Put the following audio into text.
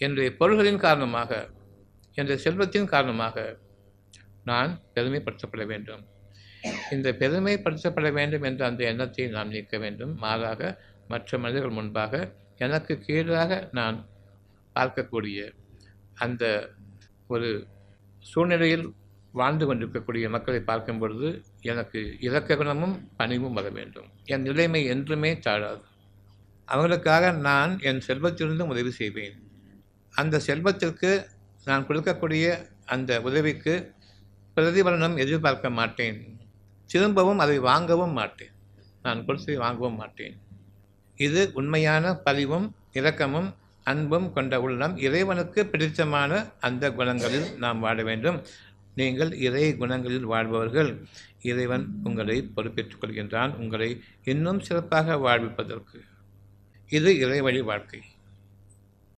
என்னுடைய பொருள்களின் காரணமாக, என்னுடைய செல்வத்தின் காரணமாக நான் பெருமைப்படுத்தப்பட வேண்டும். இந்த பெருமைப்படுத்தப்பட வேண்டும் என்ற அந்த எண்ணத்தை நாம் நீக்க வேண்டும். மாறாக மற்ற மனிதர்கள் முன்பாக எனக்கு கீழாக நான் பார்க்கக்கூடிய அந்த ஒரு சூழ்நிலையில் வாழ்ந்து கொண்டிருக்கக்கூடிய மக்களை பார்க்கும் பொழுது எனக்கு இரக்க குணமும் பணிவும் வர வேண்டும். என் நிலைமை என்றுமே தாழாது. அவர்களுக்காக நான் என் செல்வத்திலிருந்தும் உதவி செய்வேன். அந்த செல்வத்திற்கு நான் கொடுக்கக்கூடிய அந்த உதவிக்கு பிரதிபலனம் எதிர்பார்க்க மாட்டேன். திரும்பவும் அதை வாங்கவும் மாட்டேன். நான் கொடுத்ததை வாங்கவும் மாட்டேன். இது உண்மையான பரிவும் இரக்கமும் அன்பும் கொண்ட உள்ளம். இறைவனுக்கு பிடித்தமான அந்த குணங்களில் நாம் வாழ வேண்டும். நீங்கள் இறை குணங்களில் வாழ்பவர்கள். இறைவன் உங்களை பொறுப்பேற்றுக் கொள்கின்றான், உங்களை இன்னும் சிறப்பாக வாழ்விப்பதற்கு. இது இறைவழி வாழ்க்கை.